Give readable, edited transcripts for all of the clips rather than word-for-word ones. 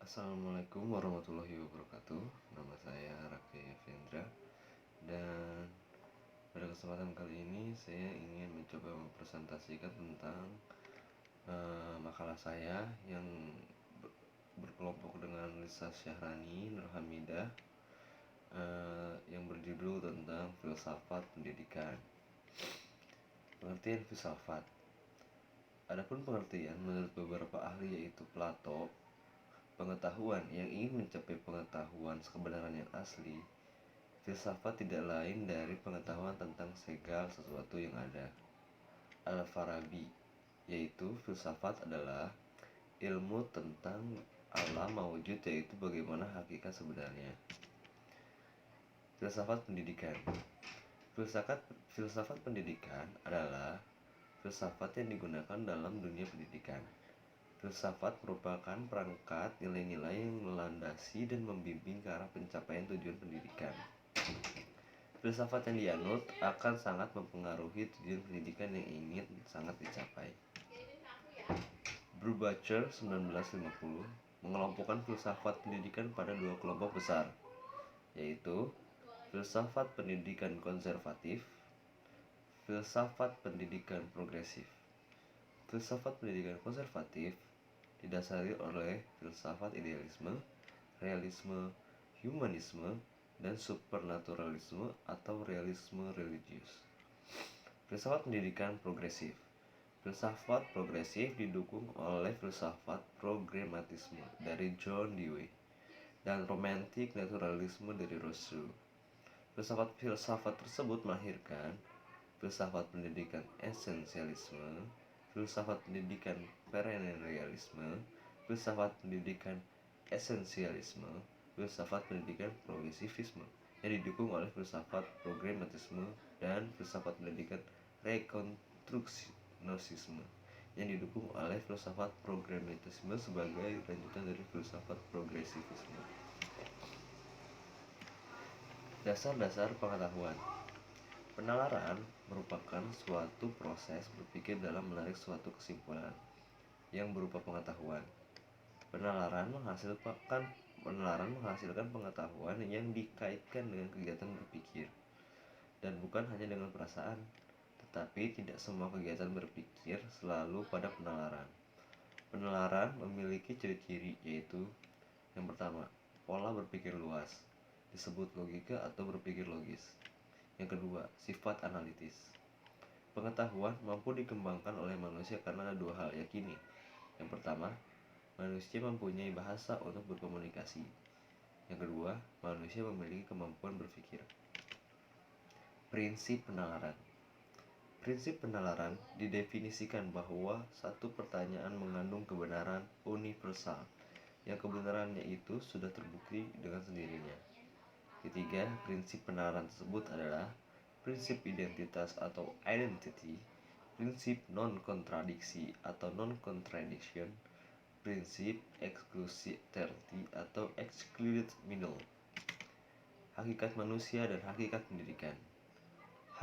Assalamualaikum warahmatullahi wabarakatuh. Nama saya Rake Vendra, dan pada kesempatan kali ini saya ingin mencoba mempresentasikan tentang makalah saya yang berkelompok dengan Lisa Syahrani Nurhamidah, yang berjudul tentang filsafat pendidikan. Pengertian filsafat. Adapun pengertian menurut beberapa ahli, yaitu Plato, pengetahuan yang ingin mencapai pengetahuan kebenaran yang asli. Filsafat tidak lain dari pengetahuan tentang segala sesuatu yang ada. Al-Farabi, yaitu filsafat adalah ilmu tentang alam mawujud, yaitu bagaimana hakikat sebenarnya. Filsafat pendidikan. Filsafat pendidikan adalah filsafat yang digunakan dalam dunia pendidikan. Filsafat merupakan perangkat nilai-nilai yang melandasi dan membimbing ke arah pencapaian tujuan pendidikan. Filsafat yang dianut akan sangat mempengaruhi tujuan pendidikan yang ingin sangat dicapai. Brubacher 1950 mengelompokkan filsafat pendidikan pada dua kelompok besar, yaitu filsafat pendidikan konservatif, filsafat pendidikan progresif. Filsafat pendidikan konservatif didasari oleh filsafat idealisme, realisme, humanisme, dan supernaturalisme atau realisme religius. Filsafat pendidikan progresif. Filsafat progresif didukung oleh filsafat progrematisme dari John Dewey dan romantik naturalisme dari Rousseau. Filsafat tersebut melahirkan filsafat pendidikan esensialisme, filsafat pendidikan perennialisme, filsafat pendidikan esensialisme, filsafat pendidikan progresivisme yang didukung oleh filsafat progrematisme, dan filsafat pendidikan rekonstruksionisme yang didukung oleh filsafat progrematisme sebagai lanjutan dari filsafat progresivisme. Dasar-dasar pengetahuan. Penalaran merupakan suatu proses berpikir dalam menarik suatu kesimpulan yang berupa pengetahuan. Penalaran menghasilkan pengetahuan yang dikaitkan dengan kegiatan berpikir, dan bukan hanya dengan perasaan, tetapi tidak semua kegiatan berpikir selalu pada penalaran. Penalaran memiliki ciri-ciri, yaitu yang pertama, pola berpikir luas, disebut logika atau berpikir logis. Yang kedua, sifat analitis. Pengetahuan mampu dikembangkan oleh manusia karena ada dua hal yakini. Yang pertama, manusia mempunyai bahasa untuk berkomunikasi. Yang kedua, manusia memiliki kemampuan berpikir. Prinsip penalaran. Prinsip penalaran didefinisikan bahwa satu pertanyaan mengandung kebenaran universal, yang kebenarannya itu sudah terbukti dengan sendirinya. Ketiga, prinsip penalaran tersebut adalah prinsip identitas atau identity, prinsip non-kontradiksi atau non-contradiction, prinsip exclusivity atau excluded middle. Hakikat manusia dan hakikat pendidikan.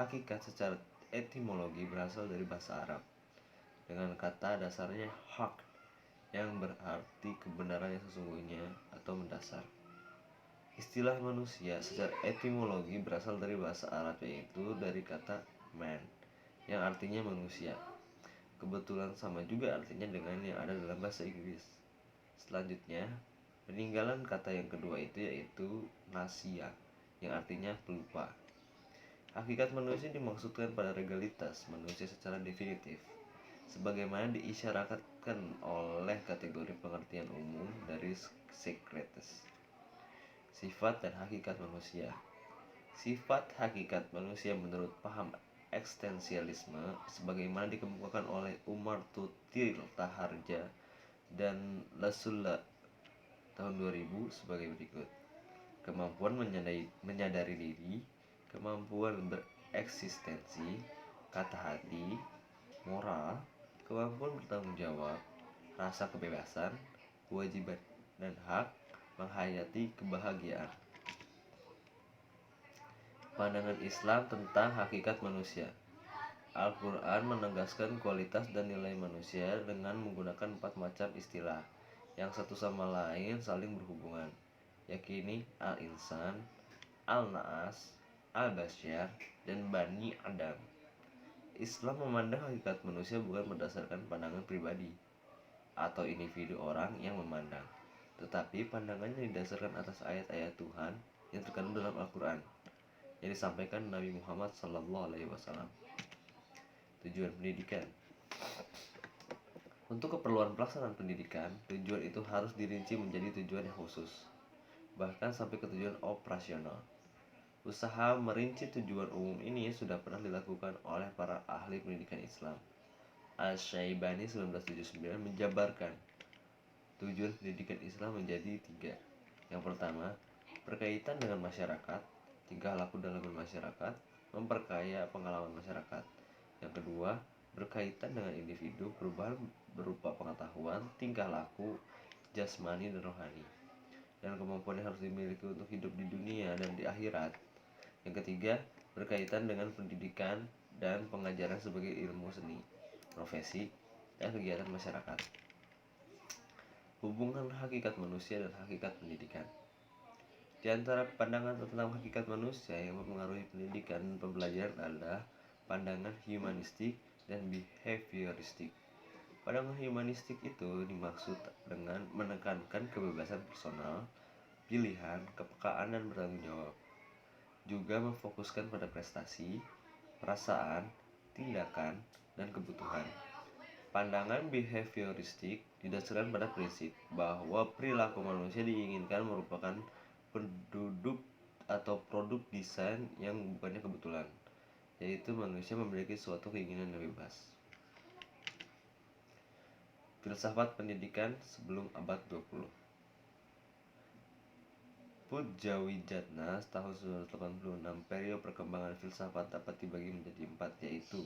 Hakikat secara etimologi berasal dari bahasa Arab dengan kata dasarnya haq, yang berarti kebenaran yang sesungguhnya atau mendasar. Istilah manusia secara etimologi berasal dari bahasa Arab, yaitu dari kata man, yang artinya manusia. Kebetulan sama juga artinya dengan yang ada dalam bahasa Inggris. Selanjutnya, peninggalan kata yang kedua itu yaitu nasia, yang artinya pelupa. Hakikat manusia dimaksudkan pada regalitas manusia secara definitif, sebagaimana diisyaratkan oleh kategori pengertian umum dari Socrates. Sifat dan hakikat manusia. Sifat hakikat manusia menurut paham eksistensialisme sebagaimana dikemukakan oleh Umar Tutil Taharja dan Lasulla tahun 2000 sebagai berikut. Kemampuan menyadari diri, kemampuan bereksistensi, kata hati, moral, kemampuan bertanggung jawab, rasa kebebasan, kewajiban dan hak, menghayati kebahagiaan. Pandangan Islam tentang hakikat manusia. Al-Quran menegaskan kualitas dan nilai manusia dengan menggunakan 4 macam istilah, yang satu sama lain saling berhubungan, yakni al-insan, al-na'as, al-basyar, dan Bani Adam. Islam memandang hakikat manusia bukan berdasarkan pandangan pribadi atau individu orang yang memandang, tetapi pandangannya didasarkan atas ayat-ayat Tuhan yang terkandung dalam Al-Quran yang disampaikan Nabi Muhammad SAW. Tujuan pendidikan. Untuk keperluan pelaksanaan pendidikan, tujuan itu harus dirinci menjadi tujuan yang khusus, bahkan sampai ke tujuan operasional. Usaha merinci tujuan umum ini sudah pernah dilakukan oleh para ahli pendidikan Islam. Al-Syaibani 1979 menjabarkan tujuan pendidikan Islam menjadi 3. Yang pertama, berkaitan dengan masyarakat, tingkah laku dalam masyarakat, memperkaya pengalaman masyarakat. Yang kedua, berkaitan dengan individu, perubahan berupa pengetahuan, tingkah laku, jasmani dan rohani, dan kemampuan yang harus dimiliki untuk hidup di dunia dan di akhirat. Yang ketiga, berkaitan dengan pendidikan dan pengajaran sebagai ilmu seni, profesi, dan kegiatan masyarakat. Hubungan hakikat manusia dan hakikat pendidikan. Di antara pandangan tentang hakikat manusia yang mempengaruhi pendidikan dan pembelajaran adalah pandangan humanistik dan behavioristik. Pandangan humanistik itu dimaksud dengan menekankan kebebasan personal, pilihan, kepekaan, dan bertanggung jawab. Juga memfokuskan pada prestasi, perasaan, tindakan, dan kebutuhan. Pandangan behavioristik didasarkan pada prinsip bahwa perilaku manusia diinginkan merupakan penduduk atau produk desain yang bukannya kebetulan, yaitu manusia memiliki suatu keinginan yang bebas. Filsafat pendidikan sebelum abad 20. Pujawijatna tahun 1986. Periode perkembangan filsafat dapat dibagi menjadi 4, yaitu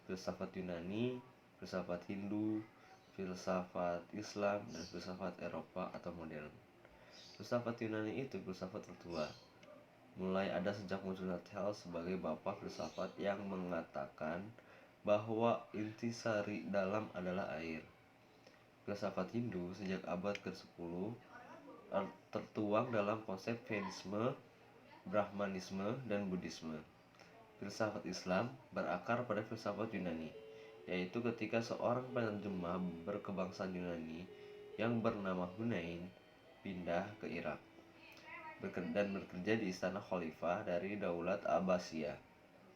filsafat Yunani, filsafat Hindu, filsafat Islam, dan filsafat Eropa atau modern. Filsafat Yunani itu filsafat tertua. Mulai ada sejak munculnya Thales sebagai bapak filsafat yang mengatakan bahwa intisari dalam adalah air. Filsafat Hindu sejak abad ke-10 tertuang dalam konsep Venisme, Brahmanisme, dan Buddhisme. Filsafat Islam berakar pada filsafat Yunani, yaitu ketika seorang penerjemah berkebangsaan Yunani yang bernama Hunain pindah ke Irak dan bekerja di istana khalifah dari Daulat Abbasiyah,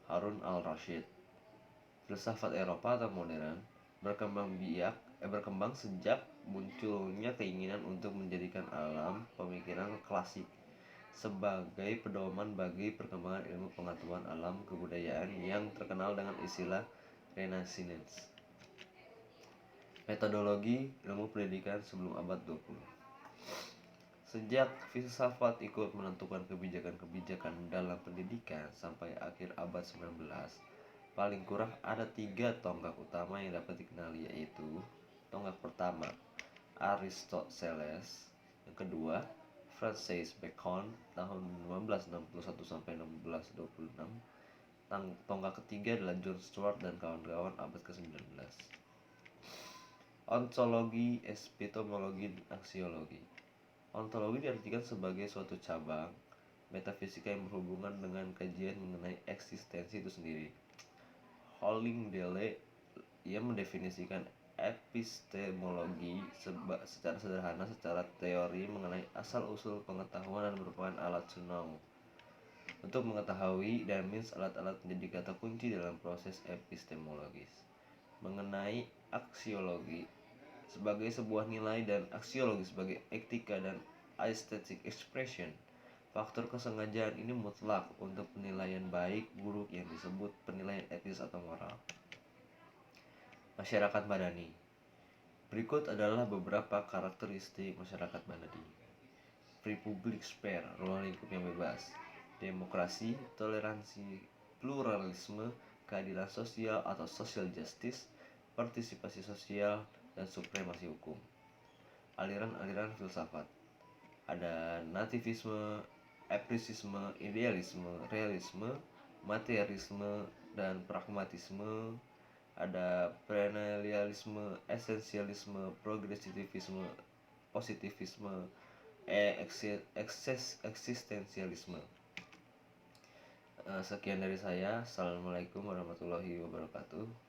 Harun al-Rashid. Filsafat Eropa atau modern berkembang sejak munculnya keinginan untuk menjadikan alam pemikiran klasik sebagai pedoman bagi perkembangan ilmu pengetahuan alam kebudayaan yang terkenal dengan istilah Renaissance. Metodologi ilmu pendidikan sebelum abad 20. Sejak filsafat ikut menentukan kebijakan-kebijakan dalam pendidikan sampai akhir abad 19, paling kurang ada 3 tonggak utama yang dapat dikenali, yaitu tonggak pertama Aristoteles, yang kedua Francis Bacon tahun 1561 sampai 1626, tonggak ketiga adalah John Stuart dan kawan-kawan abad ke-19. Ontologi, epistemologi, dan aksiologi. Ontologi diartikan sebagai suatu cabang metafisika yang berhubungan dengan kajian mengenai eksistensi itu sendiri. Hollingdale ia mendefinisikan epistemologi secara sederhana secara teori mengenai asal-usul pengetahuan dan merupakan alat sunau untuk mengetahui dan alat-alat menjadi kata kunci dalam proses epistemologis. Mengenai aksiologi sebagai sebuah nilai dan aksiologi sebagai etika dan aesthetic expression. Faktor kesengajaan ini mutlak untuk penilaian baik buruk yang disebut penilaian etis atau moral. Masyarakat madani. Berikut adalah beberapa karakteristik masyarakat madani. Free public sphere, ruang lingkup yang bebas. Demokrasi, toleransi, pluralisme, keadilan sosial atau social justice, partisipasi sosial, dan supremasi hukum. Aliran-aliran filsafat. Ada nativisme, empiricisme, idealisme, realisme, materialisme, dan pragmatisme. Ada perennialisme, esensialisme, progresivisme, positivisme, eksistensialisme. Sekian dari saya. Assalamualaikum warahmatullahi wabarakatuh.